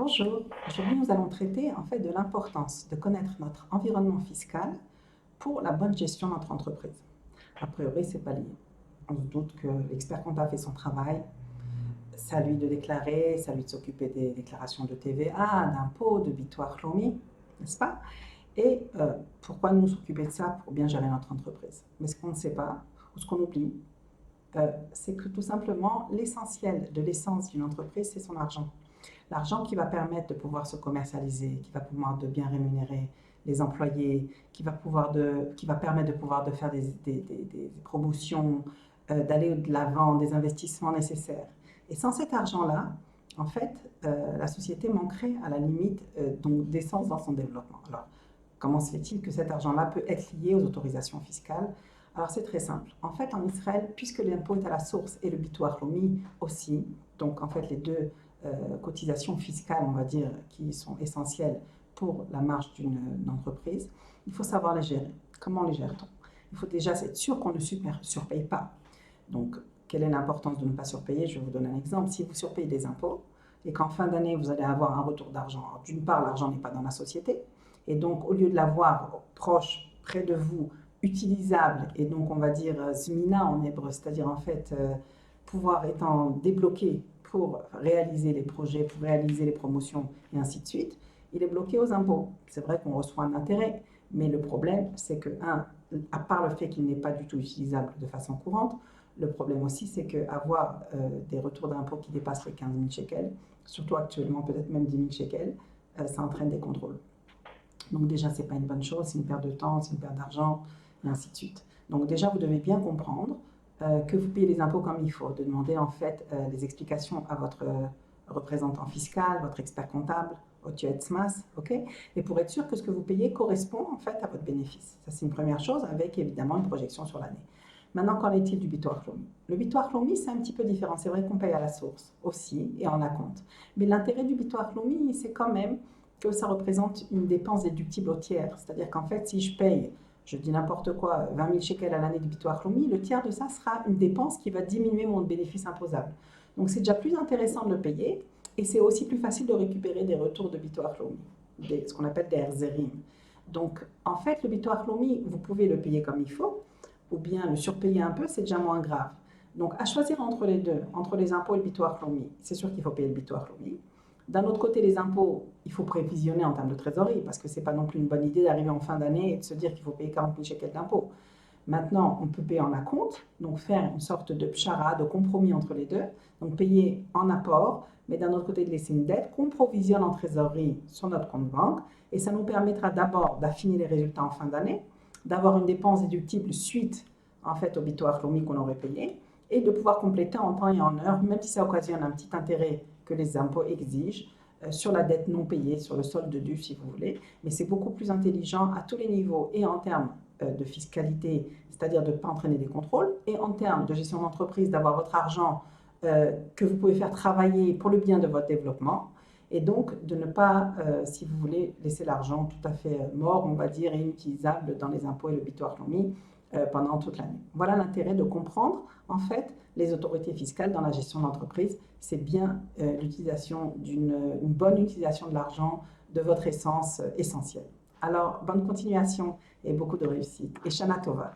Bonjour, aujourd'hui nous allons traiter en fait de l'importance de connaître notre environnement fiscal pour la bonne gestion de notre entreprise. A priori, c'est pas lié. On se doute que l'expert comptable fait son travail, c'est à lui de déclarer, c'est à lui de s'occuper des déclarations de TVA, d'impôts, de bitoire Lomi, n'est-ce pas? Et pourquoi nous s'occuper de ça pour bien gérer notre entreprise? Mais ce qu'on ne sait pas, ou ce qu'on oublie, c'est que tout simplement l'essentiel de l'essence d'une entreprise, c'est son argent. L'argent qui va permettre de pouvoir se commercialiser, qui va pouvoir de bien rémunérer les employés, qui va permettre de pouvoir de faire des promotions, d'aller de l'avant, des investissements nécessaires. Et sans cet argent-là, en fait, la société manquerait à la limite donc d'essence dans son développement. Alors, comment se fait-il que cet argent-là peut être lié aux autorisations fiscales? Alors, c'est très simple. En fait, en Israël, puisque l'impôt est à la source et le bitoire lomi aussi, donc en fait les deux cotisations fiscales, on va dire, qui sont essentielles pour la marche d'une entreprise, il faut savoir les gérer. Comment les gère-t-on? Il faut déjà être sûr qu'on ne surpaye pas. Donc, quelle est l'importance de ne pas surpayer? Je vais vous donner un exemple. Si vous surpayez des impôts et qu'en fin d'année, vous allez avoir un retour d'argent, d'une part, l'argent n'est pas dans la société, et donc, au lieu de l'avoir proche, près de vous, utilisable, et donc, on va dire, zmina en hébreu, c'est-à-dire, en fait, pouvoir étant débloqué pour réaliser les projets, pour réaliser les promotions, et ainsi de suite, il est bloqué aux impôts. C'est vrai qu'on reçoit un intérêt, mais le problème, c'est que, à part le fait qu'il n'est pas du tout utilisable de façon courante, le problème aussi, c'est qu'avoir des retours d'impôts qui dépassent les 15 000 shekels, surtout actuellement peut-être même 10 000 shekels, ça entraîne des contrôles. Donc déjà, ce n'est pas une bonne chose, c'est une perte de temps, c'est une perte d'argent, et ainsi de suite. Donc déjà, vous devez bien comprendre que vous payez les impôts comme il faut, de demander en fait des explications à votre représentant fiscal, votre expert comptable, au TUETSMAS, ok? Et pour être sûr que ce que vous payez correspond en fait à votre bénéfice. Ça, c'est une première chose, avec évidemment une projection sur l'année. Maintenant, qu'en est-il du bitoire Lomi? Le bitoire Lomi, c'est un petit peu différent. C'est vrai qu'on paye à la source aussi et en acompte. Mais l'intérêt du bitoire Lomi, c'est quand même que ça représente une dépense déductible au tiers. C'est-à-dire qu'en fait, si je paye, je dis n'importe quoi, 20 000 shekels à l'année du bitoire Lomi, le tiers de ça sera une dépense qui va diminuer mon bénéfice imposable. Donc c'est déjà plus intéressant de le payer et c'est aussi plus facile de récupérer des retours de bitoire Lomi, ce qu'on appelle des herzerim. Donc en fait, le bitoire Lomi, vous pouvez le payer comme il faut ou bien le surpayer un peu, c'est déjà moins grave. Donc à choisir entre les deux, entre les impôts et le bitoire Lomi, c'est sûr qu'il faut payer le bitoire Lomi. D'un autre côté, les impôts, il faut prévisionner en termes de trésorerie, parce que ce n'est pas non plus une bonne idée d'arriver en fin d'année et de se dire qu'il faut payer 40 000 shekels d'impôts. Maintenant, on peut payer en acompte, donc faire une sorte de pchara, de compromis entre les deux, donc payer en apport, mais d'un autre côté de laisser une dette qu'on provisionne en trésorerie sur notre compte banque, et ça nous permettra d'abord d'affiner les résultats en fin d'année, d'avoir une dépense déductible suite en fait au bitoire Lomi qu'on aurait payé, et de pouvoir compléter en temps et en heure, même si ça occasionne un petit intérêt que les impôts exigent sur la dette non payée, sur le solde dû si vous voulez, mais c'est beaucoup plus intelligent à tous les niveaux et en termes de fiscalité, c'est-à-dire de ne pas entraîner des contrôles, et en termes de gestion d'entreprise, d'avoir votre argent que vous pouvez faire travailler pour le bien de votre développement, et donc de ne pas, si vous voulez, laisser l'argent tout à fait mort, on va dire, et inutilisable dans les impôts et le bitoire Lomi pendant toute l'année. Voilà l'intérêt de comprendre, en fait, les autorités fiscales dans la gestion d'entreprise. C'est bien l'utilisation une bonne utilisation de l'argent, de votre essence essentielle. Alors, bonne continuation et beaucoup de réussite. Et Shana Tova.